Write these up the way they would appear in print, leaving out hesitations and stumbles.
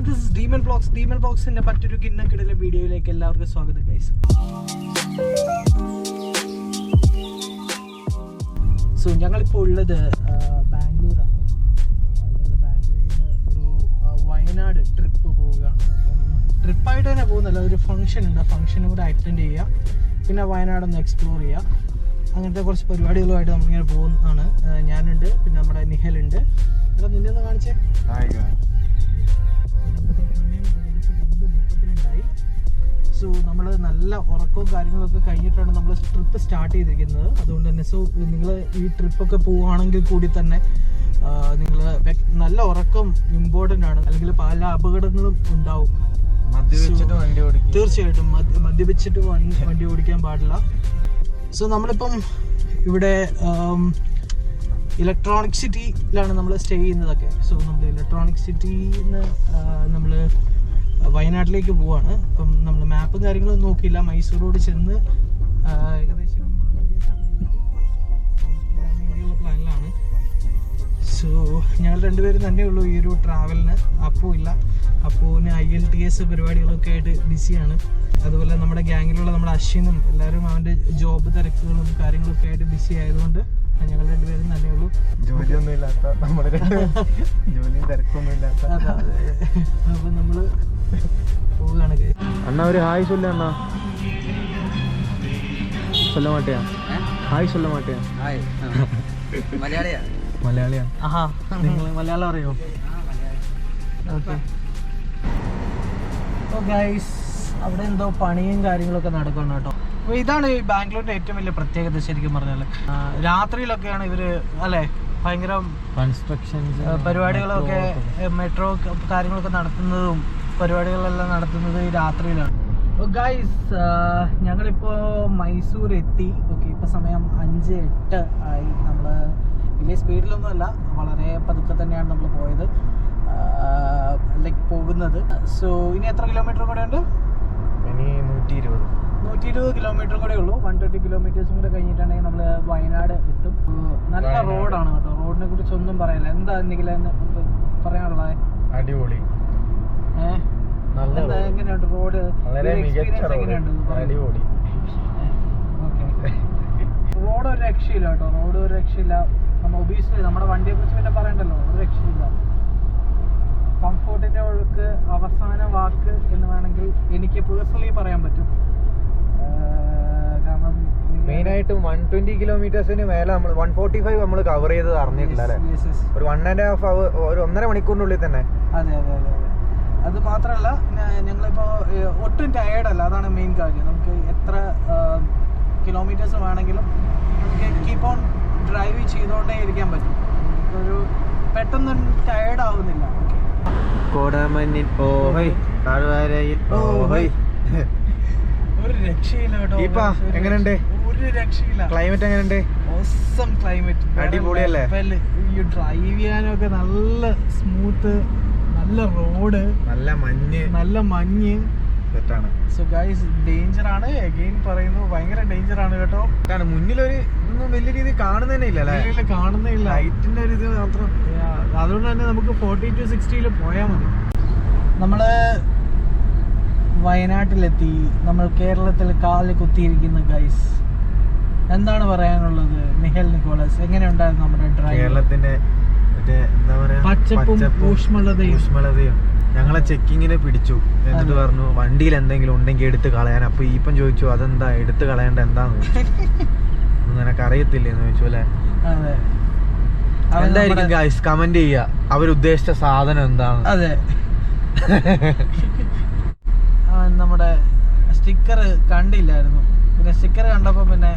This is demon വ്ളോഗ്സിന്റെ മറ്റൊരു കിണ്ണക്കിടയിലെ വീഡിയോയിലേക്ക് എല്ലാവർക്കും സ്വാഗതം ഗൈസ്. സോ ഞങ്ങളിപ്പോൾ ഉള്ളത് ബാംഗ്ലൂരാണ്. ബാംഗ്ലൂരിൽ നിന്ന് ഒരു വയനാട് ട്രിപ്പ് പോവുകയാണ്. അപ്പം ട്രിപ്പായിട്ട് തന്നെ പോകുന്നില്ല, ഒരു ഫംഗ്ഷൻ ഉണ്ട്, ആ ഫംഗ്ഷനും കൂടെ അറ്റൻഡ് ചെയ്യുക, പിന്നെ വയനാടൊന്ന് എക്സ്പ്ലോർ ചെയ്യുക, അങ്ങനത്തെ കുറച്ച് പരിപാടികളുമായിട്ട് നമ്മളിങ്ങനെ പോകുന്നതാണ്. ഞാനുണ്ട്, പിന്നെ നമ്മുടെ നിഹലുണ്ട്. എടാ നിന്നെ ഒന്ന് കാണിച്ചേ. സോ നമ്മൾ നല്ല ഉറക്കവും കാര്യങ്ങളൊക്കെ കഴിഞ്ഞിട്ടാണ് നമ്മൾ ട്രിപ്പ് സ്റ്റാർട്ട് ചെയ്തിരിക്കുന്നത്. അതുകൊണ്ട് തന്നെ സോ നിങ്ങൾ ഈ ട്രിപ്പൊക്കെ പോവുകയാണെങ്കിൽ കൂടി തന്നെ നിങ്ങൾ നല്ല ഉറക്കം ഇമ്പോർട്ടൻ്റ് ആണ്, അല്ലെങ്കിൽ പല അപകടങ്ങളും ഉണ്ടാവും. തീർച്ചയായിട്ടും മദ്യപിച്ചിട്ട് വണ്ടി ഓടിക്കാൻ പാടില്ല. സോ നമ്മളിപ്പം ഇവിടെ ഇലക്ട്രോണിക് സിറ്റിയിലാണ് നമ്മൾ സ്റ്റേ ചെയ്യുന്നതൊക്കെ. സോ നമ്മൾ ഇലക്ട്രോണിക് സിറ്റിയിൽ നിന്ന് നമ്മൾ വയനാട്ടിലേക്ക് പോവാണ്. അപ്പം നമ്മൾ മാപ്പും കാര്യങ്ങളും നോക്കിയില്ല, മൈസൂർ റോഡ് ചെന്ന് ഏകദേശം പ്ലാനിലാണ്. സോ ഞങ്ങൾ രണ്ടുപേരും തന്നെ ഉള്ളൂ ഈ ഒരു ട്രാവലിന്. അപ്പു ഇല്ല, അപ്പുവിന് IELTS പരിപാടികളൊക്കെ ആയിട്ട് ബിസിയാണ്. അതുപോലെ നമ്മുടെ ഗ്യാങ്ങിലുള്ള നമ്മുടെ അശ്വിനും എല്ലാവരും അവൻ്റെ ജോബ് തിരക്കുകളും കാര്യങ്ങളൊക്കെ ആയിട്ട് ബിസി ആയതുകൊണ്ട് ഞങ്ങൾ രണ്ടുപേരും തന്നെ ഉള്ളൂ. ജോലിയൊന്നും ഇല്ലാത്ത ജോലിയും തിരക്കൊന്നും ഇല്ലാത്ത. അപ്പൊ നമ്മള് പോവുകയാണ്. അണ്ണാ ഒരു ഹായ് ചൊല്ല. അണ്ണാ சொல்ல மாட்டியா? ഹായ് சொல்ல மாட்டியா? ഹായ് മലയാളിയാ? മലയാളിയാണ്. ആഹാ, നിങ്ങൾ മലയാളം അറിയോ? ഓക്കെ. ഓ ഗൈസ്, അവിടെ എന്തോ പണിയും കാര്യങ്ങളൊക്കെ നടക്കണം കേട്ടോ. അപ്പോൾ ഇതാണ് ഈ ബാംഗ്ലൂരിൻ്റെ ഏറ്റവും വലിയ പ്രത്യേകത ശരിക്കും പറഞ്ഞാൽ. രാത്രിയിലൊക്കെയാണ് ഇവര് അല്ലേ ഭയങ്കര കൺസ്ട്രക്ഷൻ പരിപാടികളൊക്കെ, മെട്രോ കാര്യങ്ങളൊക്കെ നടത്തുന്നതും പരിപാടികളെല്ലാം നടത്തുന്നത് ഈ രാത്രിയിലാണ്. അപ്പോൾ ഗൈസ്, ഞങ്ങളിപ്പോൾ മൈസൂർ എത്തി. ഓക്കെ, ഇപ്പോൾ സമയം 5:08 ആയി. നമ്മൾ വലിയ സ്പീഡിലൊന്നുമല്ല, വളരെ പതുക്കെ തന്നെയാണ് നമ്മൾ പോയത്, ലൈക്ക് പോകുന്നത്. സോ ഇനി എത്ര കിലോമീറ്റർ കൂടെ ഉണ്ട്? ഇനി 120 കിലോമീറ്റർ കൂടെ ഉള്ളൂ. 120 കിലോമീറ്റേഴ്സും കൂടെ കഴിഞ്ഞിട്ടുണ്ടെങ്കിൽ നമ്മൾ വയനാട് എത്തും. നല്ല റോഡാണ് കേട്ടോ, റോഡിനെ കുറിച്ച് ഒന്നും പറയാനില്ല. എന്താ എന്തെങ്കിലും പറയാനുള്ളത്? അടിപൊളി. എങ്ങനെയുണ്ട് റോഡ്? അടിപൊളി. ഓക്കെ, റോഡ് ഒരു രക്ഷയില്ല കേട്ടോ, റോഡ് ഒരു രക്ഷയില്ല. നമ്മൾ ഒബീസ്ലി നമ്മുടെ വണ്ടിയെ കുറിച്ച് പിന്നെ പറയണ്ടല്ലോ, ഒരു രക്ഷയില്ല. കംഫോർട്ടിന്റെ ഒഴുക്ക് അവസാന വാക്ക് എന്ന് വേണമെങ്കിൽ എനിക്ക് പേഴ്സണലി പറയാൻ പറ്റും. കാരണം മെയിനായിട്ടും 120 കിലോമീറ്റേഴ്സിന് മേലെ നമ്മൾ 145 നമ്മൾ കവർ ചെയ്തത് അറിഞ്ഞിട്ടില്ല അല്ലേ? ഒരു 1.5 hour, ഒരു 1.5 മണിക്കൂറിനുള്ളിൽ തന്നെ. അതെ അതെ അതെ അതെ. അത് മാത്രമല്ല, ഞങ്ങളിപ്പോൾ ഒട്ടും ടയേർഡല്ല, അതാണ് മെയിൻ കാര്യം. നമുക്ക് എത്ര കിലോമീറ്റേഴ്സ് വേണമെങ്കിലും നമുക്ക് കീപ്പ് ഓൺ ഡ്രൈവ് ചെയ്തുകൊണ്ടേ ഇരിക്കാൻ പറ്റും. ഒരു പെട്ടെന്ന് ടയേർഡ് ആവുന്നില്ല. കോടമഞ്ഞിൽ ഓഹോയ്, താഴ്വരയിൽ ഓഹോയ്. ഒരു രക്ഷയില്ല കേട്ടോ. എങ്ങനെയുണ്ട്? ഒരു രക്ഷയില്ല. ക്ലൈമറ്റ് എങ്ങനെയുണ്ട്? ഓസം ക്ലൈമറ്റ്, അടിപൊളിയല്ലേ? ഈ ഡ്രൈവ് ചെയ്യാനൊക്കെ നല്ല സ്മൂത്ത്, നല്ല റോഡ്, നല്ല മഞ്ഞ് സെറ്റാണ്. സോ ഗൈസ്, ഡേഞ്ചർ ആണ്, അഗെയിൻ പറയുന്നു, ഭയങ്കര ഡേഞ്ചർ ആണ് കേട്ടോ. മുന്നിലൊരു ഇതൊന്നും വലിയ രീതിയിൽ കാണുന്നതന്നെ ഇല്ല, കാണുന്നില്ല, ലൈറ്റിന്റെ ഒരു ഇത് മാത്രം. അതുകൊണ്ട് തന്നെ നമുക്ക് 40 to 60 പോയാൽ മതി. നമ്മള് വയനാട്ടിലെത്തി, നമ്മൾ കേരളത്തിൽ കാല് കുത്തിയിരിക്കുന്ന ഗൈസ്. എന്താണ് പറയാനുള്ളത് നിഹൽ നിക്കോളസ്? എങ്ങനെയുണ്ടായിരുന്നു നമ്മുടെ ഡ്രൈവ്? കേരളത്തിന്റെ എന്താ പറയാ, പച്ചപ്പും ഊഷ്മളതയും. ഞങ്ങളെ ചെക്കിങ്ങിന് പിടിച്ചു. എന്നിട്ട് പറഞ്ഞു വണ്ടിയിൽ എന്തെങ്കിലും ഉണ്ടെങ്കിൽ എടുത്ത് കളയാൻ. അപ്പൊ ഈപ്പം ചോദിച്ചു അതെന്താ എടുത്ത് കളയേണ്ട എന്താന്ന് നിനക്ക് അറിയത്തില്ലെന്ന് ചോദിച്ചു അല്ലെ? എന്തായിരിക്കും ഗൈസ് കമന്റ് ചെയ്യുക, അവരുദ്ദേശിച്ച സാധനം എന്താണ്? അതെ, നമ്മുടെ സ്റ്റിക്കർ കണ്ടില്ലായിരുന്നു. പിന്നെ സ്റ്റിക്കർ കണ്ടപ്പോ പിന്നെ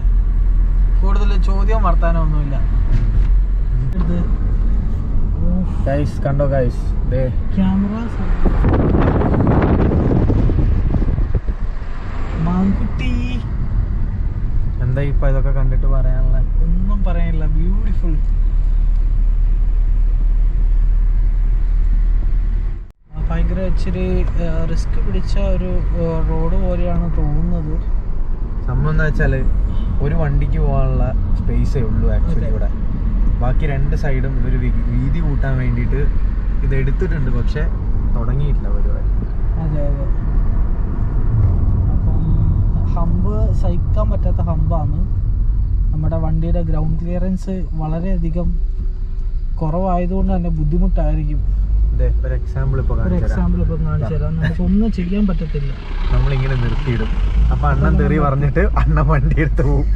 കൂടുതൽ ചോദ്യവും വർത്താനോ ഒന്നുമില്ല. ഗൈസ് കണ്ടോ ഗൈസ്, ക്യാമറാസ് മാങ്കുട്ടി. എന്താ ഇപ്പൊ ഇതൊക്കെ കണ്ടിട്ട് പറയാനുള്ള? ഒന്നും പറയാനില്ല, ബ്യൂട്ടിഫുൾ. ഭയങ്കര ഇച്ചിരി റിസ്ക് പിടിച്ച ഒരു റോഡ് പോലെയാണ് തോന്നുന്നത്. സംഭവം എന്താ വെച്ചാല് ഒരു വണ്ടിക്ക് പോകാനുള്ള സ്പേസേ ഉള്ളൂ ആക്ച്വലി ഇവിടെ. ബാക്കി രണ്ട് സൈഡും ഇവർ വീതി കൂട്ടാൻ വേണ്ടിയിട്ട് ഇത് എടുത്തിട്ടുണ്ട്. പക്ഷെ തുടങ്ങിയിട്ടില്ല പരിപാടി. അതെ അതെ. അപ്പം ഹമ്പ് സഹിക്കാൻ പറ്റാത്ത ഹമ്പാണ്. നമ്മുടെ വണ്ടിയുടെ ഗ്രൗണ്ട് ക്ലിയറൻസ് വളരെയധികം കുറവായതുകൊണ്ട് തന്നെ ബുദ്ധിമുട്ടായിരിക്കും. ഒരു എക്സാമ്പിൾ ഇപ്പൊ കാണിച്ചു തരാം. നമുക്കൊന്നും ചെയ്യാൻ പറ്റത്തില്ല. നമ്മളിങ്ങനെ നിർത്തിയിടും. അപ്പൊ അണ്ണൻ തെറി പറഞ്ഞിട്ട് അണ്ണൻ വണ്ടി എടുത്ത് പോവും.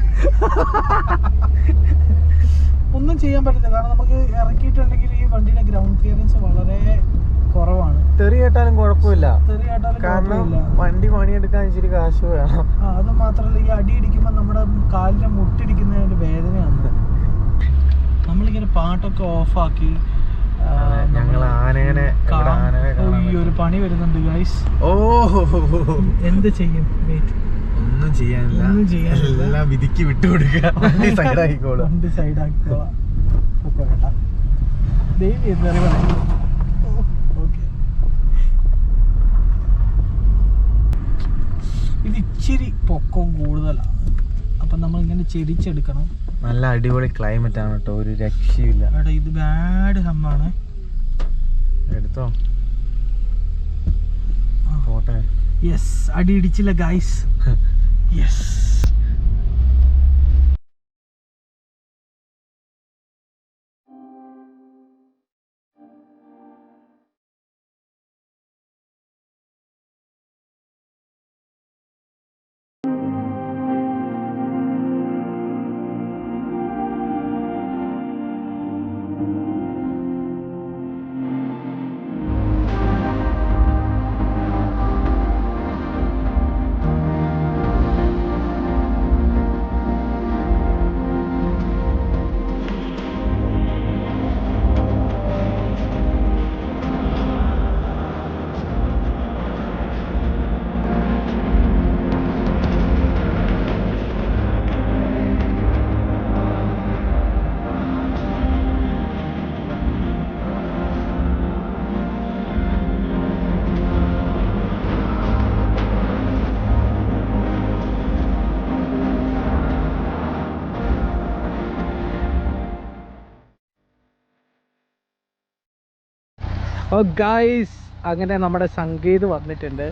ഒന്നും ചെയ്യാൻ പറ്റത്തില്ല. കാരണം നമുക്ക് ഇറക്കിയിട്ടുണ്ടെങ്കിൽ ഈ വണ്ടിയുടെ ഗ്രൗണ്ട് ക്ലിയറൻസ് വളരെ കുറവാണ്. തെറി കേട്ടാലും കുഴപ്പമില്ല. തെറി കേട്ടാലും കാരണം വണ്ടി പണിയെടുക്കാൻ ഇച്ചിരി കാശ് വേണം. അത് മാത്രമല്ല, ഈ അടി ഇടിക്കുമ്പോൾ നമ്മുടെ കാലിന്റെ മുട്ടിടിക്കുന്നതിന്റെ വേദനയാണ്. നമ്മളിങ്ങനെ പാട്ടൊക്കെ ഓഫാക്കി ഞങ്ങൾ ആനേനെ ഒരു പണി വരുന്നുണ്ട് ഗൈസ്. ഓ എന്ത് ചെയ്യും? ഒന്നും ചെയ്യാനില്ല. എല്ലാം വിധിക്ക് വിട്ടുകൊടുക്കുക. വണ്ടി സൈഡാക്കിക്കോളാം. വണ്ടി സൈഡാക്കിക്കോളാം. വേണ്ട ദൈവം എന്തെറി പറയാം. ഇത് ഇച്ചിരി പൊക്കം കൂടുതലാണ്. അപ്പം നമ്മളിങ്ങനെ ചെരിച്ചെടുക്കണം. നല്ല അടിപൊളി ക്ലൈമറ്റ് ആണ് കേട്ടോ, ഒരു രക്ഷയില്ല. എടാ ഇത് ബാഡ് ഹമ്മാണ്. എടുത്തോ പോട്ടെ. യെസ്, അടി ഇടിച്ചില്ല ഗൈസ്. യെസ്. ഗായ്സ്, അങ്ങനെ നമ്മുടെ സംഗീത് വന്നിട്ടുണ്ട്.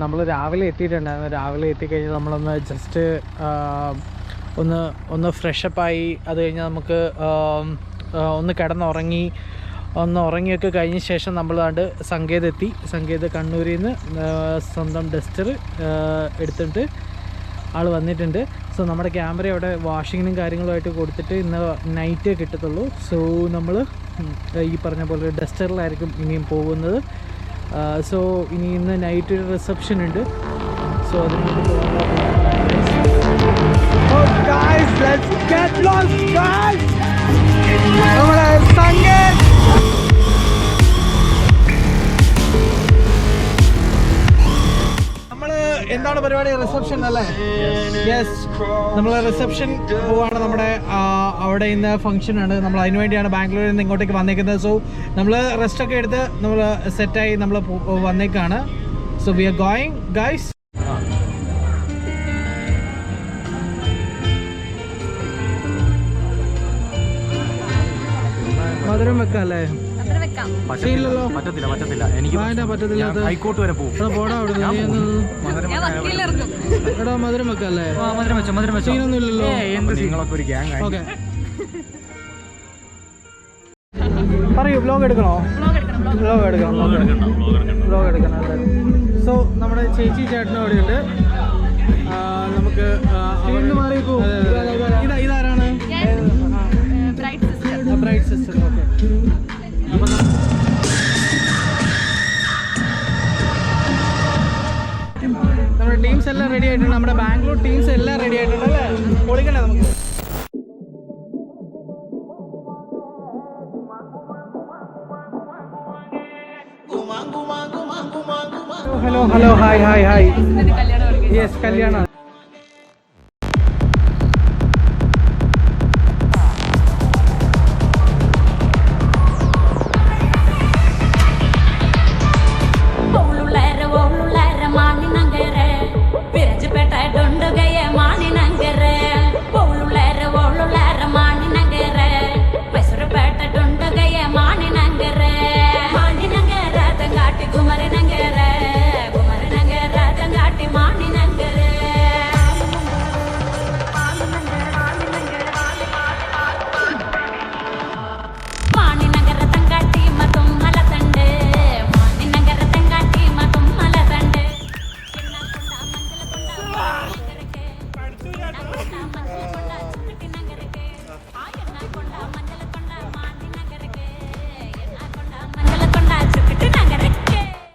നമ്മൾ രാവിലെ എത്തിയിട്ടുണ്ടായിരുന്നു. രാവിലെ എത്തിക്കഴിഞ്ഞാൽ നമ്മളൊന്ന് ജസ്റ്റ് ഒന്ന് ഫ്രഷപ്പായി. അത് കഴിഞ്ഞാൽ നമുക്ക് ഒന്ന് ഉറങ്ങിയൊക്കെ കഴിഞ്ഞ ശേഷം നമ്മൾ സംഗീത് എത്തി. സംഗീത് കണ്ണൂരിൽ നിന്ന് സ്വന്തം ഡസ്റ്റർ എടുത്തിട്ട് ആൾ വന്നിട്ടുണ്ട്. സോ നമ്മുടെ ക്യാമറ അവിടെ വാഷിങ്ങിനും കാര്യങ്ങളുമായിട്ട് കൊടുത്തിട്ട് ഇന്ന് നൈറ്റേ കിട്ടത്തുള്ളൂ. സോ നമ്മൾ ഈ പറഞ്ഞ പോലെ ഡസ്റ്ററിലായിരിക്കും ഇനിയും പോകുന്നത്. സോ ഇന്ന് നൈറ്റ് ഒരു റിസപ്ഷൻ ഉണ്ട്. സോ അതിന് എന്താണ് പരിപാടി? റിസപ്ഷൻ അല്ലേ? യെസ്, നമ്മൾ റിസപ്ഷൻ പോവാണ്. നമ്മുടെ അവിടെ ഇന്ന് ഫംഗ്ഷൻ ആണ്. നമ്മൾ അതിന് വേണ്ടിയാണ് ബാംഗ്ലൂരിൽ നിന്ന് ഇങ്ങോട്ടേക്ക് വന്നേക്കുന്നത്. സോ നമ്മൾ റെസ്റ്റ് ഒക്കെ എടുത്ത് നമ്മൾ സെറ്റായി നമ്മൾ വന്നേക്കാണ്. So we are going guys. മധുരം വെക്കാം അല്ലേ? പറ്റത്തില്ല. എനിക്ക് ഹൈക്കോർട്ട് വരെ പോകും. എടാ മധുരം വെക്കല്ലേ? സീനൊന്നും ഇല്ലല്ലോ. ഓക്കെ, പറയൂ. വ്ലോഗ് എടുക്കണോ? വ്ലോഗ് എടുക്കണം. സോ നമ്മുടെ ചേച്ചി ചേട്ടനും അവിടെ ഉണ്ട്. നമുക്ക് ഇതാരാണ്? Bright sister. ഓക്കെ, അപ്പം നമ്മുടെ ടീംസ് എല്ലാം റെഡി ആയിട്ടുണ്ട്. നമ്മുടെ ബാംഗ്ലൂർ ടീംസ് എല്ലാം റെഡി ആയിട്ടുണ്ട് അല്ലേ? പൊളിക്കണ്ടേ നമുക്ക്? Hello hi. യെസ്, കല്യാണം.